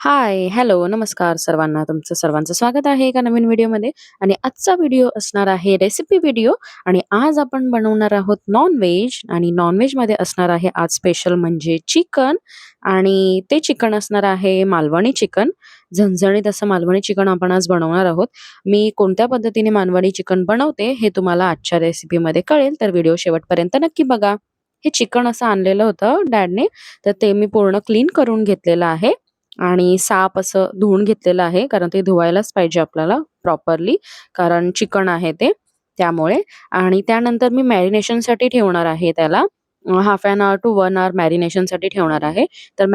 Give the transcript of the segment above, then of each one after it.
हाय, hello, नमस्कार सर्वांना. तुमचं सर्वांचं स्वागत आहे एका नवीन व्हिडिओमध्ये आणि आजचा व्हिडिओ असणार आहे रेसिपी व्हिडिओ आणि आज आपण बनवणार आहोत नॉन-व्हेज आणि नॉन-व्हेजमध्ये असणार आहे आज स्पेशल म्हणजे चिकन आणि ते चिकन असणार आहे मालवणी चिकन. झणझणीत असं मालवणी चिकन आपण आज बनवणार आहोत. मी कोणत्या पद्धतीने मालवणी चिकन बनवते हे तुम्हाला आजच्या रेसिपीमध्ये कळेल, तर व्हिडिओ शेवटपर्यंत नक्की बघा. हे चिकन असं आणलेलं होतं डॅडने, तर ते मी पूर्ण क्लीन करून घेतलेलं आहे. आणि साफ असं धुवून घेतलेलं आहे, कारण ते धुवायलाच पाहिजे आपल्याला प्रॉपरली, कारण चिकन आहे ते त्यामुळे. आणि त्यानंतर मी मॅरिनेशनसाठी ठेवणार आहे त्याला. Half an hour to 1 hour मॅरिनेशनसाठी ठेवणार आहे. तर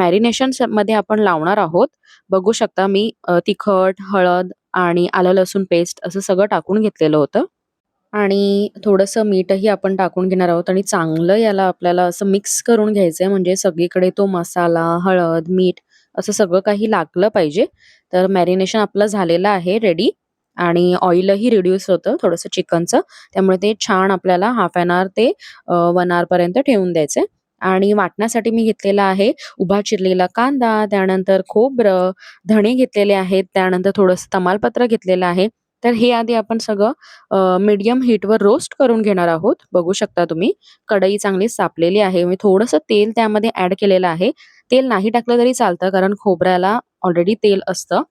मध्ये आपण लावणार आहोत. बघू शकता मी तिखट, हळद आणि आलं लसूण पेस्ट असं सगळं टाकून घेतलेलं होतं. आणि थोडंसं मीठही आपण टाकून घेणार आहोत आणि चांगलं याला आपल्याला असं मिक्स करून घ्यायचंय, म्हणजे सगळीकडे तो मसाला, हळद, मीठ असं सगळं काही लागलं पाहिजे. तर मॅरिनेशन आपलं झालेलं आहे रेडी आणि ऑइलही रिड्यूस होतं थोडंसं चिकनचं. त्यामुळे ते छान आपल्याला हाल्फ एन हॉवर ते 1 हॉवरपर्यंत ठेवून द्यायचंय. आणि वाटण्यासाठी मी घेतलेला आहे उभा चिरलेला कांदा, त्यानंतर खोबरं, धणे घेतलेले आहेत, त्यानंतर थोडंसं तमालपत्र घेतलेलं आहे. तर हे आधी आपण सगळं मीडियम हीटवर रोस्ट करून घेणार आहोत. बघू शकता तुम्ही कढई चांगली तापलेली आहे. मी थोडंसं तेल त्यामध्ये ॲड केलेलं आहे. तेल नाही टाकलं तरी चालतं, कारण खोबऱ्याला ऑलरेडी तेल असतं.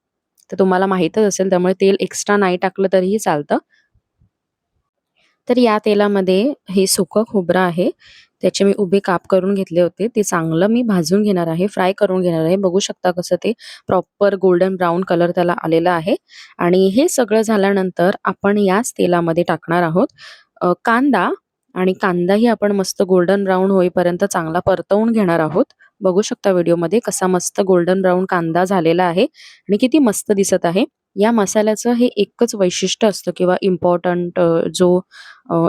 तर तुम्हाला माहीतच असेल, त्यामुळे तेल एक्स्ट्रा नाही टाकलं तरीही चालतं. तर या तेलामध्ये हे सुकं खोबरं आहे, त्याचे मी उभे काप करून घेतले होते. ते चांगलं मी भाजून घेणार आहे, फ्राय करून घेणार आहे. बघू शकता कसं ते प्रॉपर गोल्डन ब्राउन कलर त्याला आलेला आहे. आणि हे सगळं झाल्यानंतर आपण याच तेलामध्ये टाकणार आहोत कांदा आणि कांदाही आपण मस्त गोल्डन ब्राउन होईपर्यंत चांगला परतवून घेणार आहोत. बघू शकता व्हिडिओमध्ये कसा मस्त गोल्डन ब्राउन कांदा झालेला आहे आणि किती मस्त दिसत आहे. या मसाल्याचं हे एकच वैशिष्ट्य असतं किंवा इम्पॉर्टंट जो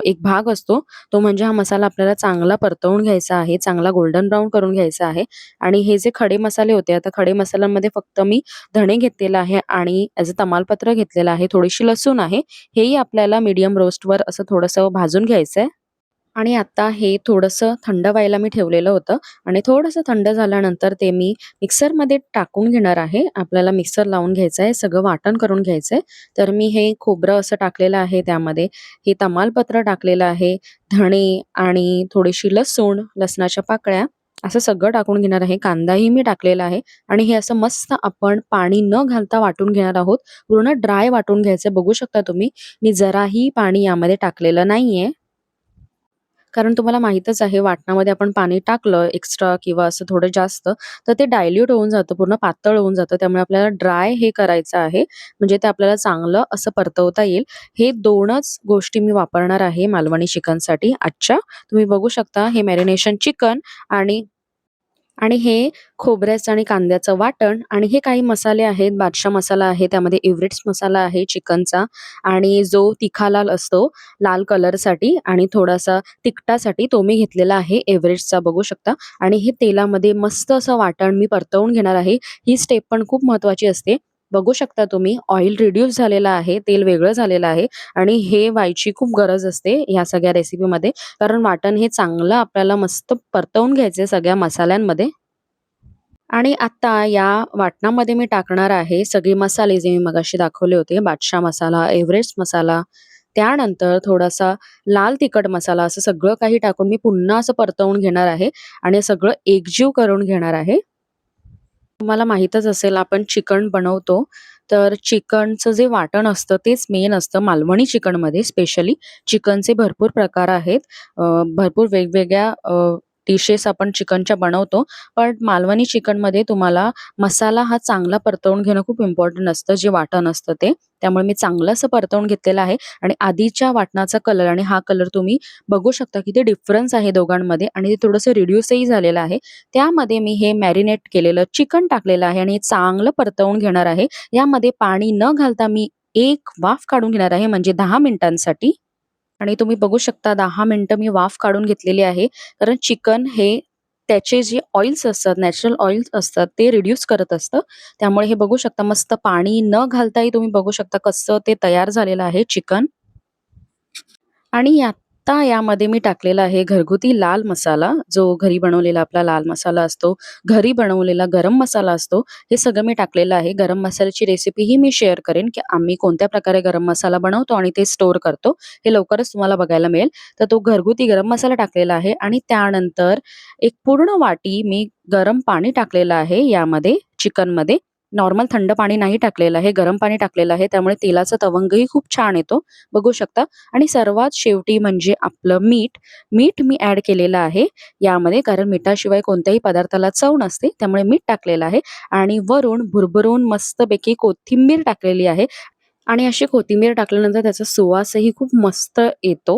एक भाग असतो, तो म्हणजे हा मसाला आपल्याला चांगला परतवून घ्यायचा आहे, चांगला गोल्डन ब्राउन करून घ्यायचा आहे. आणि हे जे खडे मसाले होते, आता खडे मसाल्यांमध्ये फक्त मी धणे घेतलेला आहे आणि ॲज अ तमालपत्र घेतलेलं आहे, थोडीशी लसूण आहे. हेही आपल्याला मीडियम रोस्टवर असं थोडंसं भाजून घ्यायचंय. आणि आता हे थोडंसं थंड व्हायला मी ठेवलेलं होतं आणि थोडंसं थंड झाल्यानंतर ते मी मिक्सरमध्ये टाकून घेणार आहे. आपल्याला मिक्सर लावून घ्यायचं आहे, सगळं वाटण करून घ्यायचं आहे. तर मी हे खोबरं असं टाकलेलं आहे त्यामध्ये, हे तमालपत्र टाकलेलं आहे, धणे आणि थोडीशी लसूण, लसणाच्या पाकळ्या असं सगळं टाकून घेणार आहे. कांदाही मी टाकलेला आहे आणि हे असं मस्त आपण पाणी न घालता वाटून घेणार आहोत. पूर्ण ड्राय वाटून घ्यायचं. बघू शकता तुम्ही, मी जराही पाणी यामध्ये टाकलेलं नाहीये. कारण तुम्हाला माहीतच आहे वाटणामध्ये आपण पाणी टाकलं एक्स्ट्रा किंवा असं थोडं जास्त, तर ते डायल्यूट होऊन जातं, पूर्ण पातळ होऊन जातं. त्यामुळे आपल्याला ड्राय हे करायचं आहे, म्हणजे ते आपल्याला चांगलं असं परतवता येईल. हे 2च गोष्टी मी वापरणार आहे मालवणी चिकनसाठी आजच्या. तुम्ही बघू शकता हे मॅरिनेशन चिकन आणि आणि हे खोबऱ्याचं आणि कांद्याचं वाटण आणि हे काही मसाले आहेत. बादशाह मसाला आहे, त्यामध्ये एव्हरेस्ट मसाला आहे चिकनचा आणि जो तिखा लाल असतो लाल कलरसाठी आणि थोडासा तिखटासाठी तो मी घेतलेला आहे एव्हरेस्टचा, बघू शकता. आणि हे तेलामध्ये मस्त असं वाटण मी परतवून घेणार आहे. ही स्टेप पण खूप महत्त्वाची असते. बघू शकता तुम्ही ऑइल रिड्यूस झालेलं आहे, तेल वेगळं झालेलं आहे आणि हे व्हायची खूप गरज असते ह्या सगळ्या रेसिपीमध्ये. कारण वाटण हे चांगलं आपल्याला मस्त परतवून घ्यायचं सगळ्या मसाल्यांमध्ये. आणि आता या वाटणामध्ये मी टाकणार आहे सगळे मसाले जे मी मगाशी दाखवले होते. बादशाह मसाला, एव्हरेस्ट मसाला, त्यानंतर थोडासा लाल तिखट मसाला, असं सगळं काही टाकून मी पुन्हा असं परतवून घेणार आहे आणि हे सगळं एकजीव करून घेणार आहे. तुम्हाला माहीतच असेल आपण चिकन बनवतो, तर चिकनचं जे वाटण असतं तेच मेन असतं मालवणी चिकनमध्ये स्पेशली. चिकनचे भरपूर प्रकार आहेत. भरपूर वेगवेगळ्या डिशेस आपण चिकनच्या बनवतो. पण मालवणी चिकनमध्ये तुम्हाला मसाला हा चांगला परतवून घेणं खूप इम्पोर्टंट असतं, जे वाटण असतं ते. त्यामुळे मी चांगलं असं परतवून घेतलेलं आहे आणि आधीच्या वाटणाचा कलर आणि हा कलर तुम्ही बघू शकता किती डिफरन्स आहे दोघांमध्ये आणि ते थोडंसं रिड्यूसही झालेलं आहे. त्यामध्ये मी हे मॅरिनेट केलेलं चिकन टाकलेलं आहे आणि चांगलं परतवून घेणार आहे. यामध्ये पाणी न घालता मी एक वाफ काढून घेणार आहे, म्हणजे 10 मिनिटांसाठी. आणि तुम्ही बघू शकता 10 मिनिटं मी वाफ काढून घेतलेली आहे. कारण चिकन हे त्याचे जे ऑइल्स असतात, नॅचरल ऑइल्स असतात ते रिड्यूस करत असतं. त्यामुळे हे बघू शकता मस्त पाणी न घालताही तुम्ही बघू शकता कसं ते तयार झालेलं आहे चिकन. आणि आता यामध्ये मी टाकलेला आहे घरगुती लाल मसाला, जो घरी बनवलेला आपला लाल मसाला असतो, घरी बनवलेला गरम मसाला असतो, हे सगळं मी टाकलेलं आहे. गरम मसाल्याची रेसिपीही मी शेअर करेन, की आम्ही कोणत्या प्रकारे गरम मसाला बनवतो आणि ते स्टोअर करतो. हे लवकरच तुम्हाला बघायला मिळेल. तर तो घरगुती गरम मसाला टाकलेला आहे आणि त्यानंतर एक पूर्ण वाटी मी गरम पाणी टाकलेलं आहे यामध्ये, चिकनमध्ये. नॉर्मल थंड पाणी नाही टाकलेलं आहे, गरम पाणी टाकलेलं आहे. त्यामुळे तेलाचा तवंगही खूप छान येतो, बघू शकता. आणि सर्वात शेवटी म्हणजे आपलं मीठ. मीठ मी ॲड केलेलं आहे यामध्ये, कारण मिठाशिवाय कोणत्याही पदार्थाला चव नसते. त्यामुळे मीठ टाकलेलं आहे आणि वरून भुरभुरून मस्तपैकी कोथिंबीर टाकलेली आहे. आणि अशी कोथिंबीर टाकल्यानंतर त्याचा सुवासही खूप मस्त येतो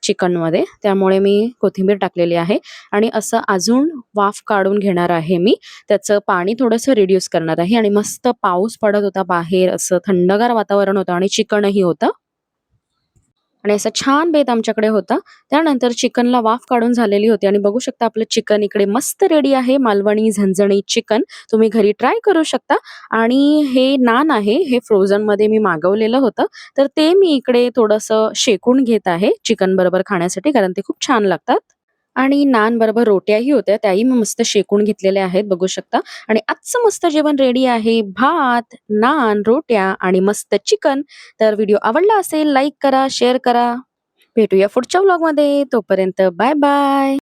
चिकनमध्ये. त्यामुळे मी कोथिंबीर टाकलेली आहे आणि असं अजून वाफ काढून घेणार आहे मी. त्याचं पाणी थोडंसं रिड्यूस करणार आहे आणि मस्त पाऊस पडत होता बाहेर, असं थंडगार वातावरण होतं आणि चिकनही होतं. आणि असा छान बेत आमच्याकडे होता. त्यानंतर चिकनला वाफ काढून झालेली होती आणि बघू शकता आपलं चिकन इकडे मस्त रेडी आहे. मालवणी झणझणीत चिकन तुम्ही घरी ट्राय करू शकता. आणि हे नान आहे, हे फ्रोझनमध्ये मी मागवलेलं होतं. तर ते मी इकडे थोडंसं शेकून घेत आहे चिकन बरोबर खाण्यासाठी, कारण ते खूप छान लागतात. आणि नान बरोबर रोट्याही होत्या, त्याही मी मस्त शेकून घेतलेल्या आहेत, बघू शकता. आणि आजचं मस्त जेवण रेडी आहे. भात, नान, रोट्या आणि मस्त चिकन. तर व्हिडिओ आवडला असेल लाईक करा, शेअर करा. भेटूया पुढच्या व्लॉगमध्ये. तोपर्यंत बाय बाय.